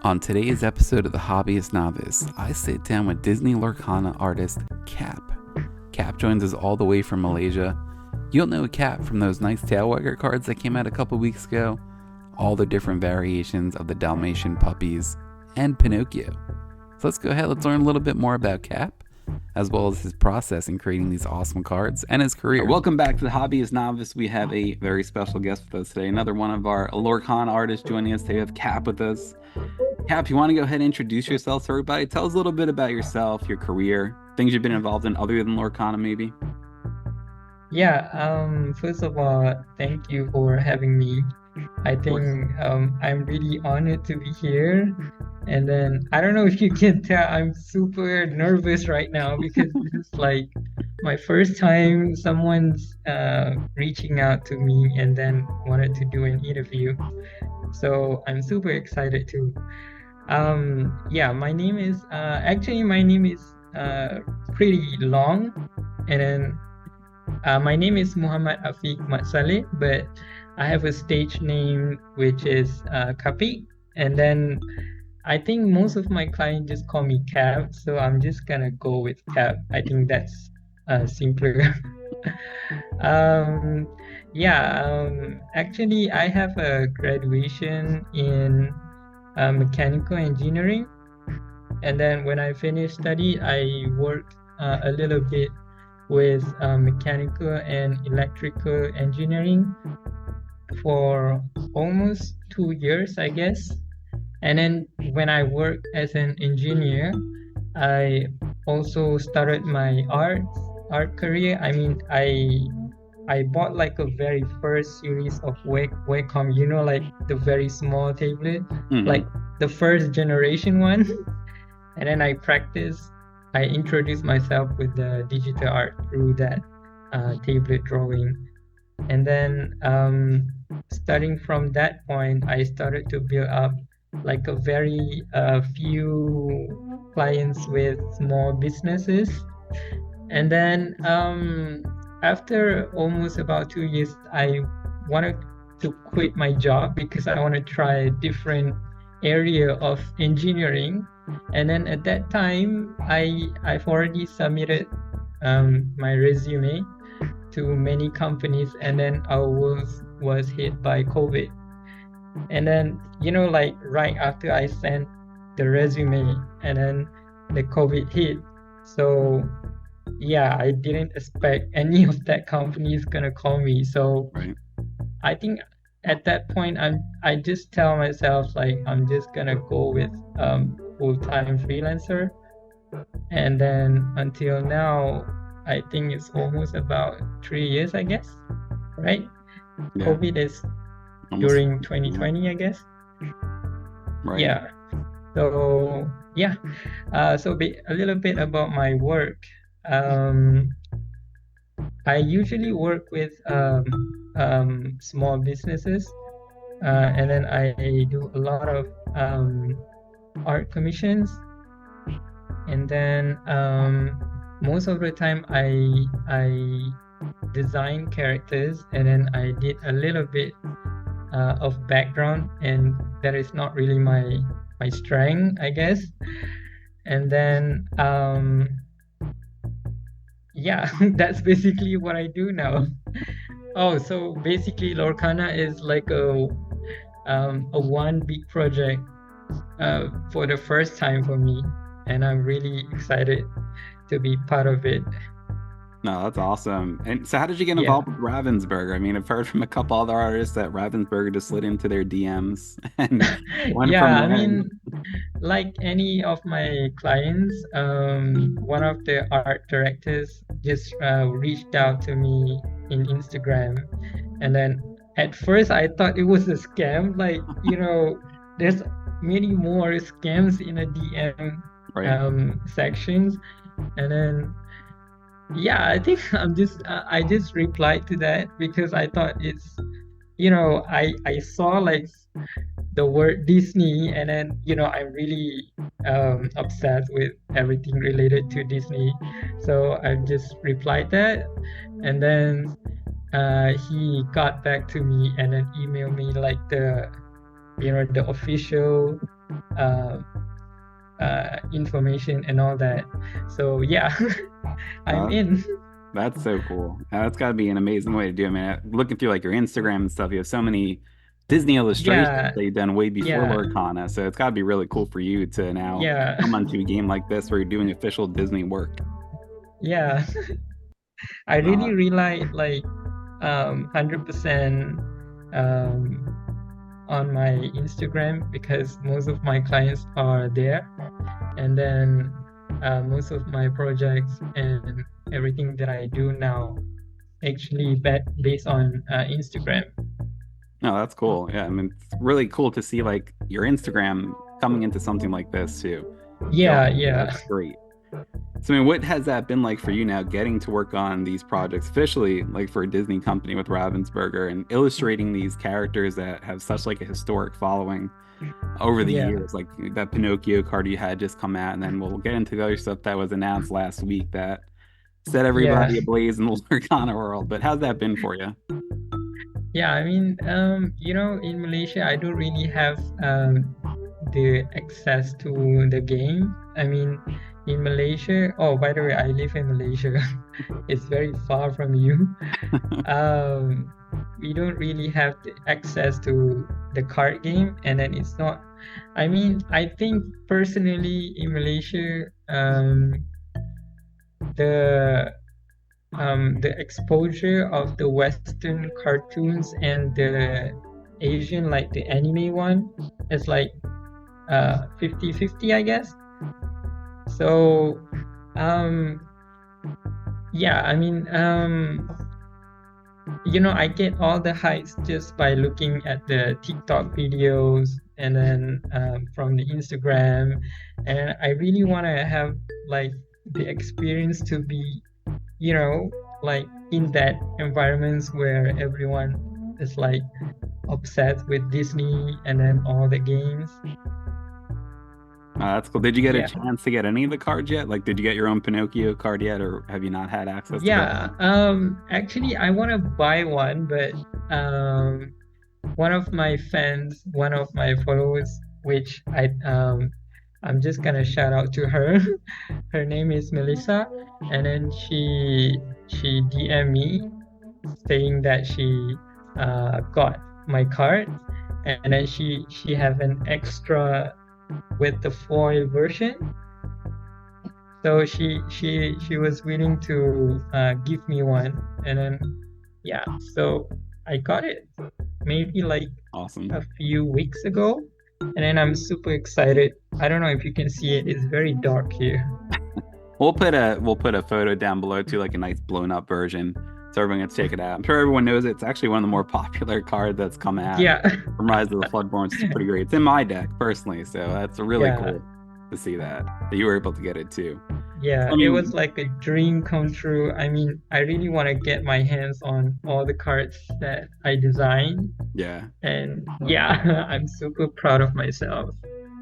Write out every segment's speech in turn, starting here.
On today's episode of The Hobbyist Novice, I sit down with Disney Lorcana artist Cap. Cap joins us all the way from Malaysia. You'll know Cap from those nice tail wagger cards that came out a couple weeks ago, all the different variations of the Dalmatian Puppies, and Pinocchio. So let's go ahead, let's learn a little bit more about Cap, as well as his process in creating these awesome cards and his career. Welcome back to The Hobbyist Novice. We have a very special guest with us today, another one of our Lorcana artists joining us today. We have Cap with us. Cap, you want to go ahead and introduce yourself to everybody? Tell us a little bit about yourself, your career, things you've been involved in other than Lorcana, maybe. First of all, thank you for having me. I think I'm really honored to be here. And then I don't know if you can tell, I'm super nervous right now because this is like my first time someone's reaching out to me and then wanted to do an interview. So I'm super excited too. My name is pretty long, and then my name is Muhammad Afiq Matsaleh, but I have a stage name which is Kapi, and then I think most of my clients just call me Cap, so I'm just gonna go with Cap. I think that's simpler. Actually, I have a graduation in mechanical engineering, and then when I finished study, I worked a little bit with mechanical and electrical engineering for almost 2 years, I guess. And then when I worked as an engineer, I also started my art career. I mean, I bought like a very first series of Wacom, you know, like the very small tablet, like the first generation one. And then I introduced myself with the digital art through that tablet drawing. And then starting from that point, I started to build up like a very few clients with small businesses. And then after almost about 2 years, I wanted to quit my job because I want to try a different area of engineering. And then at that time, I've already submitted my resume to many companies, and then I was hit by COVID. And then, you know, like right after I sent the resume, and then the COVID hit. So yeah, I didn't expect any of that company is gonna call me. So Right. I think at that point I just tell myself like I'm just gonna go with full-time freelancer. And then until now, I think it's almost about 3 years, I guess, right? Yeah. COVID is during 2020, I guess. Right. Yeah. So yeah. A little bit about my work. I usually work with small businesses, and then I do a lot of art commissions, and then most of the time I design characters, and then I did a little bit of background, and that is not really my strength, I guess. And then that's basically what I do now. Oh, so basically Lorcana is like a one big project for the first time for me, and I'm really excited to be part of it. No, that's awesome. And so how did you get involved with Ravensburger? I mean, I've heard from a couple other artists that Ravensburger just slid into their DMs and went from I there. mean, like any of my clients, one of the art directors just reached out to me in Instagram. And then at first I thought it was a scam. Like, you know, there's many more scams in a DM sections. And then I think I just replied to that because I thought it's, you know, I saw like the word Disney, and then, you know, I'm really obsessed with everything related to Disney. So I just replied that, and then he got back to me and then emailed me like the official uh, information and all that. So yeah, I'm Uh, in. that's so cool. That's got to be an amazing way to do it. I mean, looking through like your Instagram and stuff, you have so many Disney illustrations Yeah, that you've done way before yeah, Lorcana. So it's got to be really cool for you to now yeah, come onto a game like this where you're doing official Disney work. yeah. I Uh, really rely like 100% um on my Instagram because most of my clients are there, and then most of my projects and everything that I do now actually based on Instagram. no, that's cool. Yeah, I mean, it's really cool to see like your Instagram coming into something like this too. Yeah, Going, yeah, yeah, that's great. So, I mean, what has that been like for you now, getting to work on these projects officially, like for a Disney company with Ravensburger, and illustrating these characters that have such like a historic following over the yeah, years, like that Pinocchio card you had just come out, and then we'll get into the other stuff that was announced last week that set yeah. everybody ablaze in the Lorcana world. But how's that been for you? Yeah, I mean, in Malaysia, I don't really have the access to the game. I mean, in Malaysia, oh, by the way, I live in Malaysia. It's very far from you. Um, we don't really have the access to the card game, and then it's not. I mean, I think personally in Malaysia, the the exposure of the Western cartoons and the Asian, like the anime one, is like 50-50, I guess. So, um, yeah, I mean, I get all the hypes just by looking at the TikTok videos and then from the Instagram, and I really want to have like the experience to be like in that environments where everyone is like obsessed with Disney and then all the games. That's cool. Did you get a Yeah. chance to get any of the cards yet? Like, did you get your own Pinocchio card yet, or have you not had access to that? Yeah. Actually, I want to buy one, but one of my fans, one of my followers, which I'm just gonna shout out to her. Her name is Melissa, and then she DM me saying that she got my card, and then she have an extra with the foil version. So she was willing to give me one, and then yeah, so I got it maybe like Awesome. a few weeks ago, and then I'm super excited. I don't know if you can see it. It's very dark here. We'll put a photo down below too, like a nice blown up version, so everyone can check it out. I'm sure everyone knows it. It's actually one of the more popular cards that's come out Yeah, from Rise of the Floodborn, which is pretty great. It's in my deck personally, so that's really yeah, cool to see that you were able to get it too. yeah. I It was mean, like a dream come true. I mean, I really want to get my hands on all the cards that I designed, yeah. and yeah, I'm super proud of myself.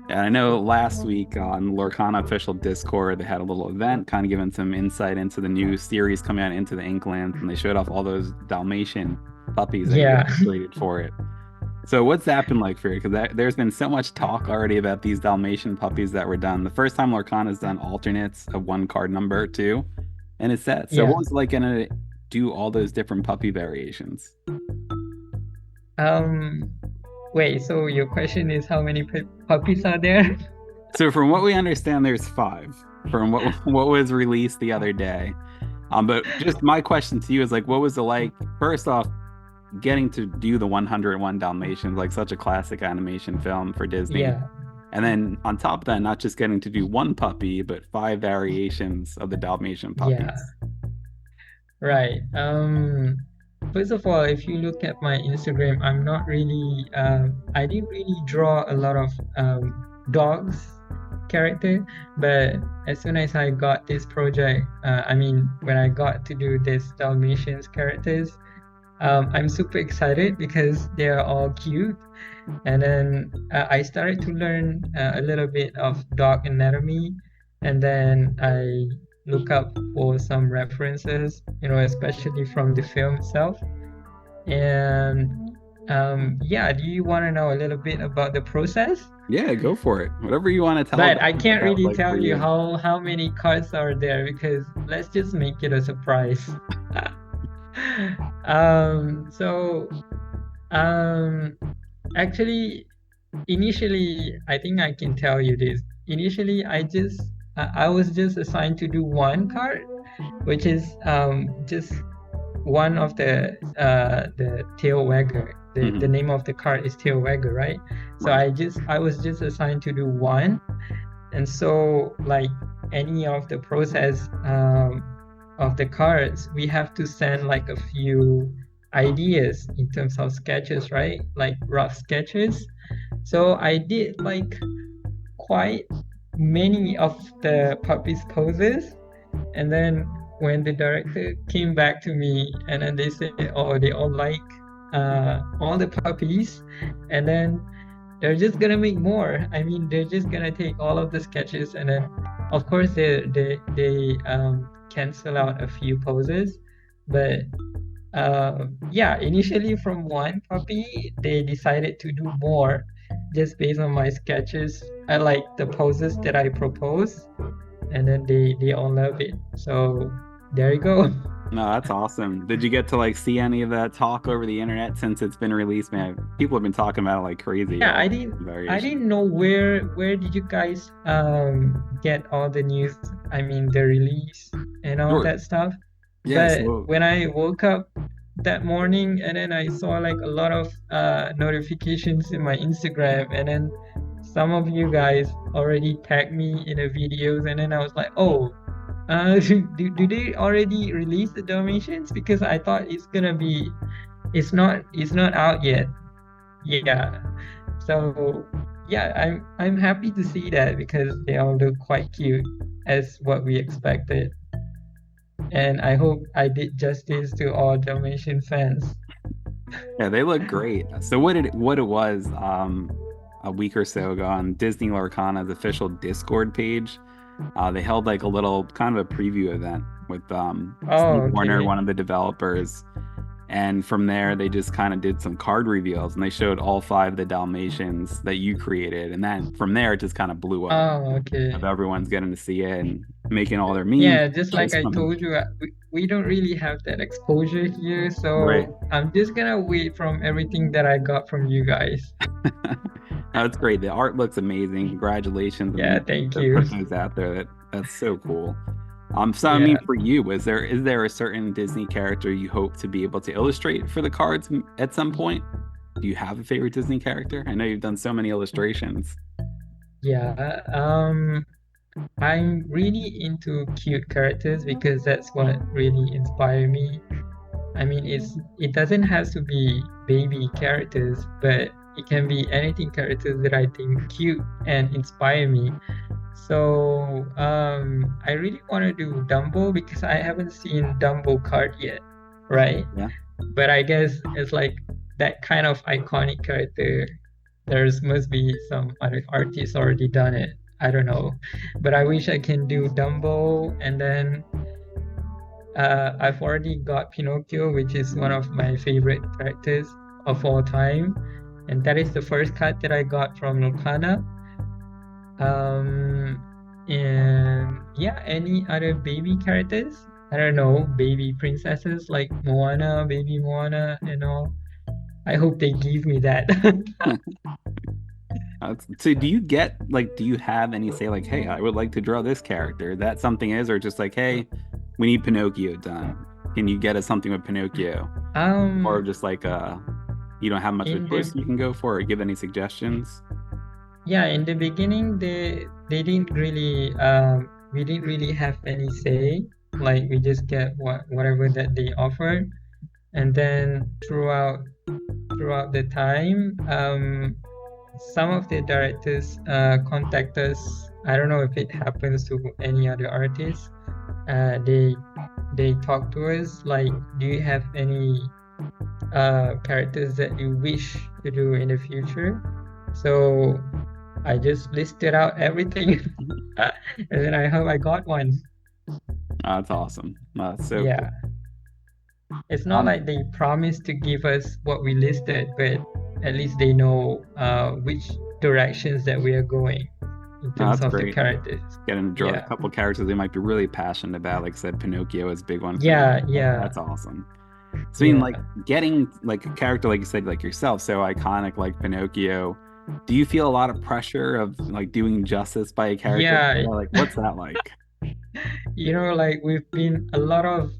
And I know last week on Lorcana official Discord, they had a little event kind of giving some insight into the new series coming out into the Inklands, and they showed off all those Dalmatian puppies that you Yeah. illustrated for it. So what's that been like for you? Because there's been so much talk already about these Dalmatian puppies that were done. The first time Lorcana's done alternates of one card number too, and it's set. So Yeah. what was it like gonna do all those different puppy variations? Um, Wait, so your question is how many puppies are there? So from what we understand, there's five. From what was released the other day. But just my question to you is like, what was it like? First off, getting to do the 101 Dalmatians, like such a classic animation film for Disney. Yeah. And then on top of that, not just getting to do one puppy, but five variations of the Dalmatian puppies. Yeah. Right. First of all, if you look at my Instagram, I'm not really I didn't really draw a lot of dogs character, but as soon as I got this project, I mean, when I got to do this Dalmatians characters, I'm super excited because they are all cute. And then I started to learn a little bit of dog anatomy, and then I look up for some references, especially from the film itself. And yeah, do you want to know a little bit about the process? Yeah, go for it. Whatever you want to tell But them I what can't that was really like for tell you you. how many cards are there because let's just make it a surprise. So um actually initially I think I can tell you this. Initially I was just assigned to do one card, which is just one of the tail wagger. The Hmm. name of the card is tail wagger, right? So Right. I was just assigned to do one. And so, like any of the process of the cards, we have to send like a few ideas in terms of sketches, right? Like rough sketches. So I did like quite many of the puppies poses. And then when the director came back to me and then they said, oh, they all like all the puppies. And then they're just gonna make more. I mean, they're just gonna take all of the sketches and then, of course, they cancel out a few poses, but yeah, initially from one puppy, they decided to do more, just based on my sketches. I like the poses that I propose, and then they all love it. So there you go. No, that's awesome. Did you get to like see any of that talk over the internet since it's been released, man? People have been talking about it like crazy, Yeah, all I the didn't I variations. didn't know where did you guys get all the news, I mean the release and all Sure. that stuff. Yeah, But so when I woke up that morning and then I saw like a lot of notifications in my Instagram and then some of you guys already tagged me in the videos and then I was like, oh, do they already release the Dalmatians? Because I thought it's gonna be it's not out yet. Yeah. So yeah, I'm happy to see that because they all look quite cute as what we expected. And I hope I did justice to all Dalmatian fans. yeah, they look great. So what it was a week or so ago on Disney Lorcana's official Discord page, they held like a little kind of a preview event with Oh, Steve Warner, okay. one of the developers. And from there, they just kind of did some card reveals and they showed all five of the Dalmatians that you created. And then from there, it just kind of blew up Oh, of okay. everyone's getting to see it and making all their memes. Yeah, just like Just I from, told you, we don't really have that exposure here, right. so I'm just gonna wait from everything that I got from you guys. That's great. The art looks amazing. Congratulations on Yeah, being able thank to you. put those out there. That's so cool. So I mean, Yeah. for you, is there a certain Disney character you hope to be able to illustrate for the cards at some point? Do you have a favorite Disney character? I know you've done so many illustrations. Yeah. I'm really into cute characters because that's what really inspire me. I mean, it doesn't have to be baby characters, but it can be anything characters that I think cute and inspire me. So, I really want to do Dumbo because I haven't seen Dumbo card yet, right? Yeah. But I guess it's like that kind of iconic character. There's must be some other artists already done it. I don't know, but I wish I can do Dumbo, and then I've already got Pinocchio, which is one of my favorite characters of all time, and that is the first card that I got from Lorcana. Um, and yeah, any other baby characters? I don't know, baby princesses like Moana, baby Moana, and all. I hope they give me that. So do you get like do you have any say like, hey, I would like to draw this character? That something is, or just like, hey, we need Pinocchio done. Can you get us something with Pinocchio? Or Um, just like you don't have much of a in the choice you can go for or give any suggestions? yeah, in the beginning they didn't really we didn't really have any say. Like we just get whatever that they offered. And then throughout the time, some of the directors contact us. I don't know if it happens to any other artists. They talk to us like, do you have any characters that you wish to do in the future? So I just listed out everything, and then I hope I got one. That's awesome. That's so cool. Yeah, it's not Um, like they promised to give us what we listed, but at least they know which directions that we are going in Oh, terms that's of the great. characters. Getting to draw a Yeah, couple characters they might be really passionate about. Like I said, Pinocchio is a big one for you. yeah, yeah, That's awesome. So, I mean, like yeah, getting like a character, like you said, like yourself, so iconic, like Pinocchio. Do you feel a lot of pressure of like doing justice by a character? yeah. Like, what's that like? Like we've been a lot of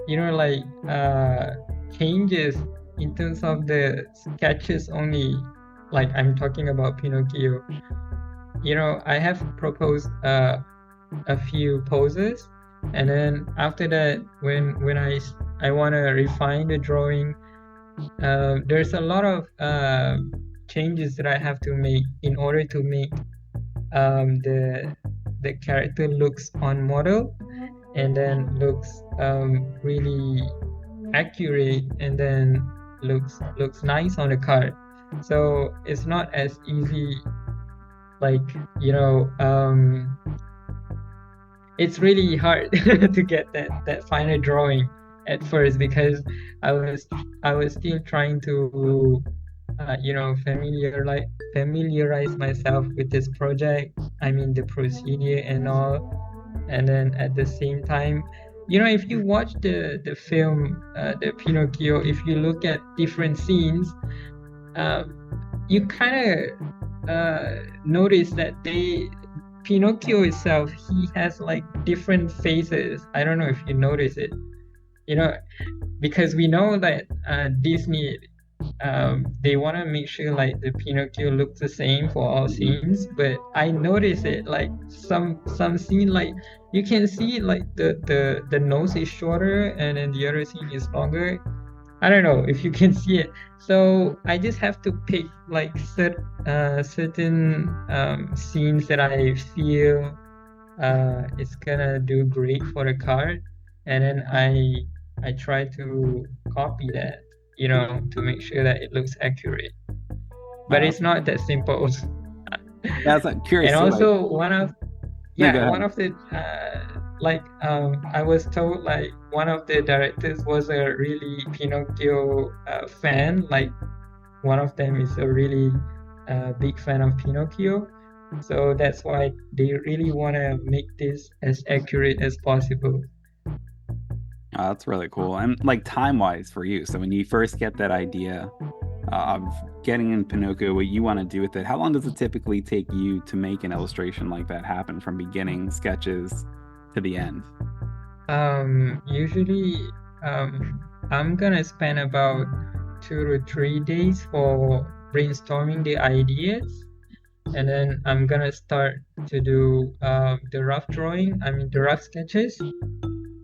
you know, like changes in terms of the sketches only. Like I'm talking about Pinocchio. I have proposed a few poses, and then after that, when I want to refine the drawing, there's a lot of changes that I have to make in order to make the character looks on model and then looks really accurate and then looks nice on the card. So it's not as easy, like it's really hard to get that final drawing at first, because I was I was still trying to familiarize myself with this project. I mean the procedure and all, and then at the same time, if you watch the film, the Pinocchio, if you look at different scenes, uh, you kind of notice that Pinocchio itself, he has like different faces. I don't know if you notice it, you know, because we know that Disney, they want to make sure like the Pinocchio looks the same for all Mhm. scenes, but I notice it like some scene, like you can see like the nose is shorter and then the other scene is longer. I don't know if you can see it. So I just have to pick like certain scenes that I feel it's gonna do great for the card, and then I try to copy that, to make sure that it looks accurate. But Uh, it's not that simple. that's like And curious too. Like, also no, go one ahead. of the I was told like one of the directors was a really Pinocchio fan. Like one of them is a really big fan of Pinocchio. So that's why they really want to make this as accurate as possible. That's really cool. And like time wise for you. So when you first get that idea of getting in Pinocchio, what you want to do with it, how long does it typically take you to make an illustration like that happen from beginning sketches to the end? Usually, I'm gonna spend about 2 to 3 days for brainstorming the ideas, and then I'm gonna start to do the rough drawing, I mean the rough sketches,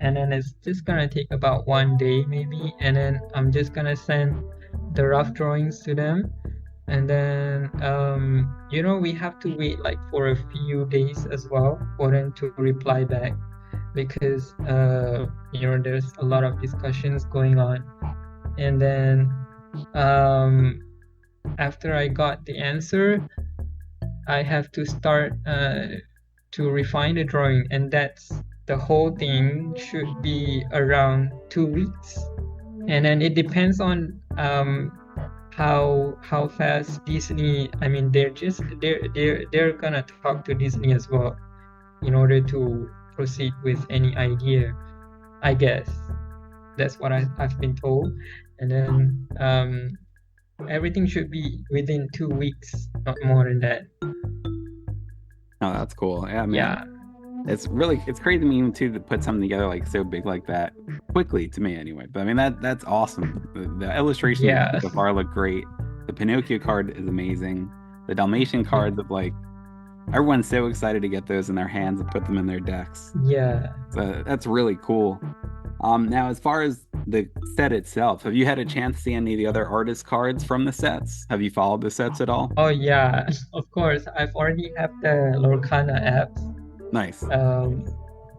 and then it's just gonna take about 1 day maybe, and then I'm just gonna send the rough drawings to them, and then we have to wait like for a few days as well for them to reply back, because there's a lot of discussions going on, and then um after I got the answer, I have to start to refine the drawing, and that's the whole thing should be around 2 weeks. And then it depends on how fast Disney. I mean, they're gonna talk to Disney as well in order to proceed with any idea. I guess that's what I've been told, and then everything should be within 2 weeks, not more than that. Oh, that's cool. Yeah, man. Yeah, It's crazy to me even too to put something together like so big like that quickly to me anyway. But I mean that's awesome. The illustrations yeah, so far look great. The Pinocchio card is amazing. The Dalmatian cards of like everyone's so excited to get those in their hands and put them in their decks. yeah. So that's really cool. Now as far as the set itself, have you had a chance to see any of the other artist cards from the sets? Have you followed the sets at all? Oh yeah, of course. I've already have the Lorcana apps. Nice. Um,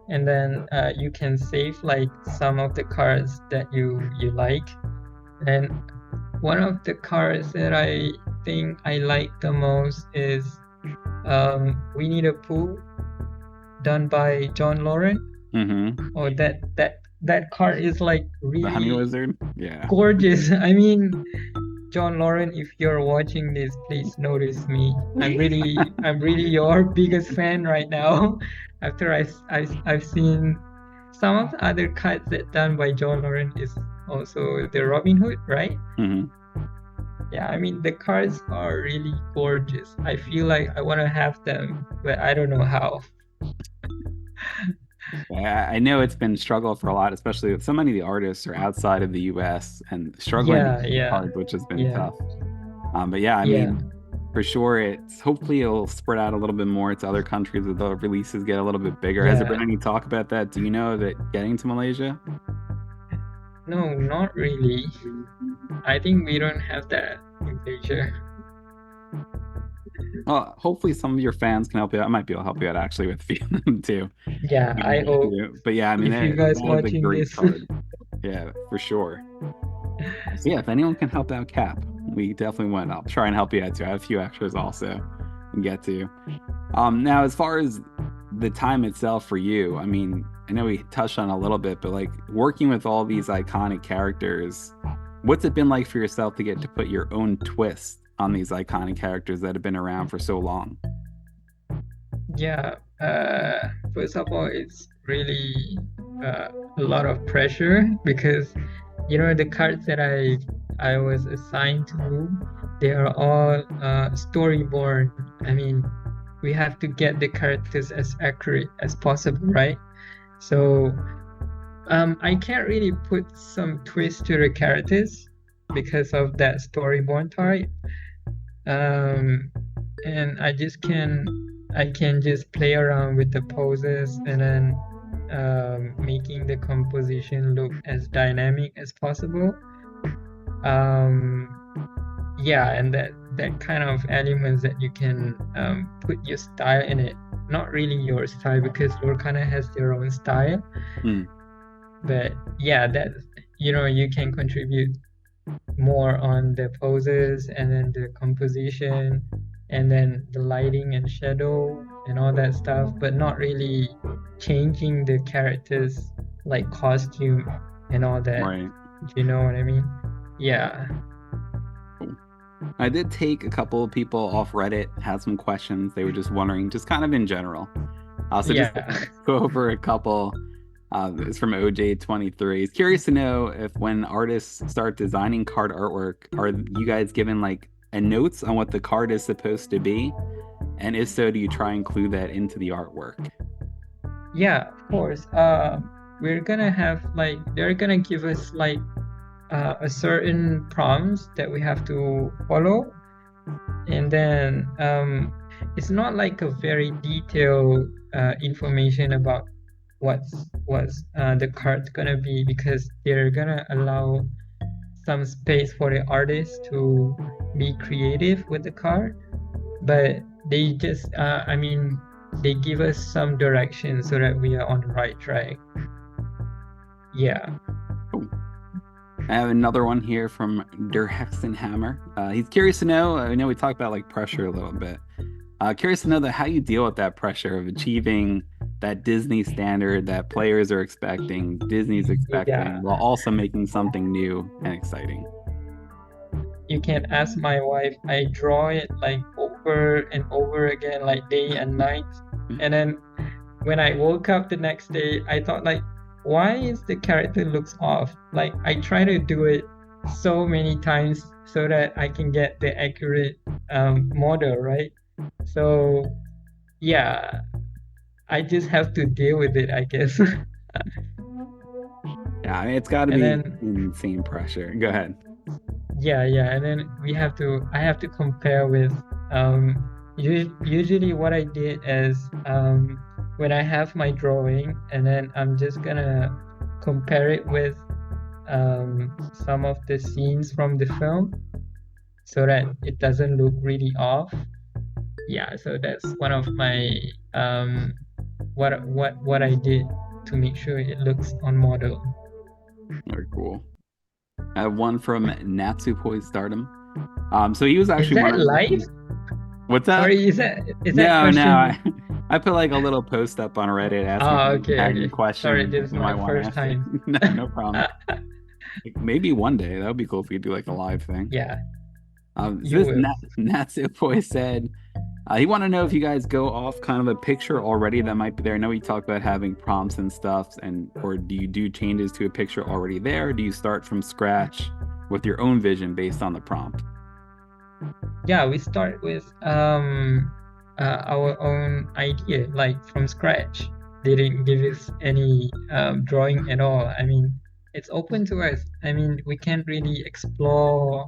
and then you can save like some of the cards that you like. And one of the cards that I think I like the most is We Need a Pooh, done by John Lauren. Mm-hmm. Oh, that card is like The Honey really Wizard? Yeah. gorgeous. I mean, John Lauren, if you're watching this, please notice me. I'm really your biggest fan right now. After I've seen some of the other cuts that done by John Lauren is also the Robin Hood, right? Mm-hmm. Yeah, I mean the cards are really gorgeous. I feel like I want to have them, but I don't know how. I know it's been a struggle for a lot, especially with so many of the artists are outside of the US and struggling to get Yeah, cards, which has been yeah, tough. But yeah, I yeah. mean, for sure, it's hopefully it'll spread out a little bit more to other countries as the releases get a little bit bigger. Has there been Yeah. any talk about that? Do you know that getting to Malaysia? No, not really. I think we don't have that in Asia. Well, hopefully some of your fans can help you out. I might be able to help you out actually with a few of them too. Yeah, I hope But yeah, I mean, if you that guys is a watching great this. card. Yeah, for sure. So yeah, if anyone can help out Cap, we definitely want. I'll try and help you out too. I have a few extras also and get to. Now as far as the time itself for you, I mean, I know we touched on it a little bit, but like working with all these iconic characters, what's it been like for yourself to get to put your own twist on these iconic characters that have been around for so long? Yeah, first of all, it's really a lot of pressure because the cards that I was assigned to, they are all storyboard. I mean, we have to get the characters as accurate as possible, right? So I can't really put some twist to the characters because of that storyboard type. And I can just play around with the poses and then making the composition look as dynamic as possible. Yeah, and that kind of elements that you can put your style in it. Not really your style because Lorcana has their own style. But yeah, that you can contribute more on the poses and then the composition and then the lighting and shadow and all that stuff, but not really changing the characters like costume and all that. Right. Do you know what I mean? Yeah. I did take a couple of people off Reddit, had some questions. They were just wondering, just kind of in general. So just go over a couple. It's from OJ23. He's curious to know if when artists start designing card artwork, are you guys given like a notes on what the card is supposed to be? And if so, do you try and include that into the artwork? Yeah, of course. We're gonna have they're gonna give us a certain prompts that we have to follow, and then it's not like a very detailed information about what's the card's gonna be, because they're gonna allow some space for the artist to be creative with the card, but they just they give us some direction so that we are on the right track. Yeah. I have another one here from Der Hexenhammer. He's curious to know, I know we talked about like pressure a little bit. Curious to know that how you deal with that pressure of achieving that Disney standard that players are expecting, Disney's expecting, while also making something new and exciting. You can ask my wife. I draw it like over and over again, like day and night. And then when I woke up the next day, I thought like, why is the character looks off? Like I try to do it so many times so that I can get the accurate model, right? So yeah, I just have to deal with it, I guess. Yeah, I mean, it's got to be insane pressure. Go ahead. Yeah, and then I have to compare with usually what I did is when I have my drawing, and then I'm just gonna compare it with some of the scenes from the film so that it doesn't look really off. Yeah, so that's one of my what I did to make sure it looks on model. Very cool. I have one from Natsupoi Stardom. So he was actually Is that live? What's that? Or is that No. I put like a little post up on Reddit asking questions. Sorry, this is my first time. No problem. Like, maybe one day that would be cool if we could do like a live thing. Yeah. You will. Natsu boy said he want to know if you guys go off kind of a picture already that might be there. I know we talked about having prompts and stuff, and or do you do changes to a picture already there? Or do you start from scratch with your own vision based on the prompt? Yeah, we start with our own idea, like from scratch. They didn't give us any drawing at all. I mean, it's open to us. I mean, we can really explore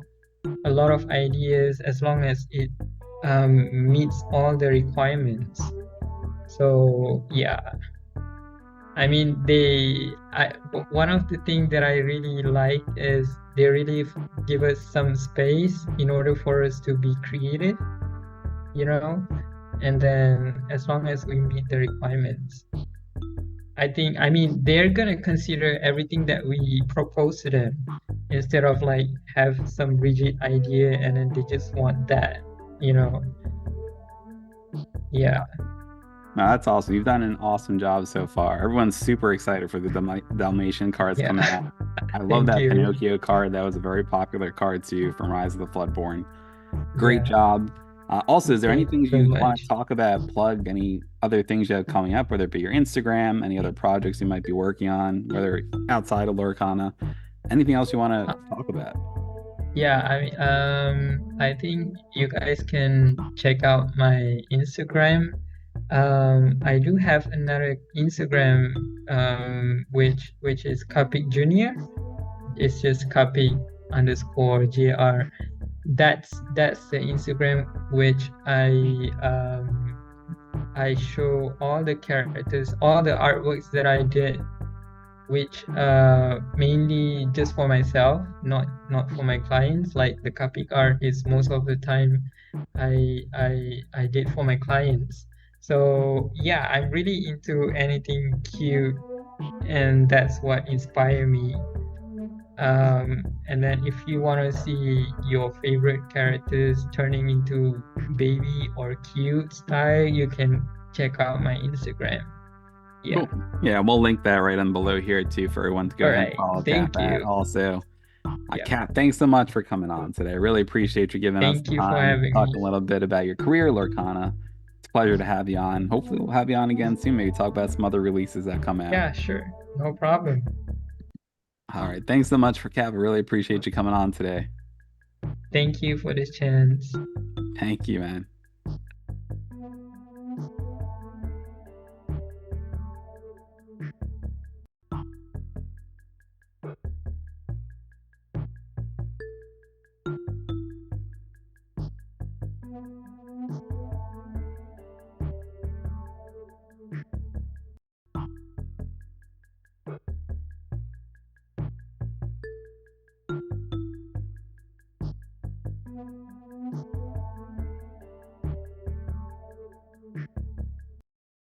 a lot of ideas as long as it meets all the requirements. So yeah, I mean, one of the things that I really like is they really give us some space in order for us to be creative, you know, and then as long as we meet the requirements. I mean, they're gonna consider everything that we propose to them instead of like have some rigid idea and then they just want that, you know. Yeah, No, that's awesome. You've done an awesome job so far. Everyone's super excited for the Dalmatian cards yeah. coming out. I love Thank that you. Pinocchio card. That was a very popular card too from Rise of the Floodborn. Great Yeah, job. Also, is there thank anything you so you want to much. talk about, plug any other things you have coming up, whether it be your Instagram, any other projects you might be working on, whether outside of Lorcana, anything else you want Uh, to talk about? Yeah, I think you guys can check out my Instagram. I do have another Instagram, which is Kapik Junior. It's just Kapik underscore JR. That's the Instagram which I show all the characters, all the artworks that I did, which mainly just for myself, not for my clients. Like the Kapik art is most of the time I did for my clients. So yeah, I'm really into anything cute, and that's what inspired me. And then if you want to see your favorite characters turning into baby or cute style, you can check out my Instagram. Yeah. Cool. Yeah, we'll link that right on below here too for everyone to go All ahead and right. follow Cap Thank at. you. Also, Yeah. Cap, thanks so much for coming on today. I really appreciate you giving us Thank the you for time, having me. talking a little bit about your career, Lorcana. It's a pleasure to have you on. Hopefully, we'll have you on again soon. Maybe talk about some other releases that come out. Yeah, sure. No problem. All right. Thanks so much for Cap. I really appreciate you coming on today. Thank you for this chance. Thank you, man.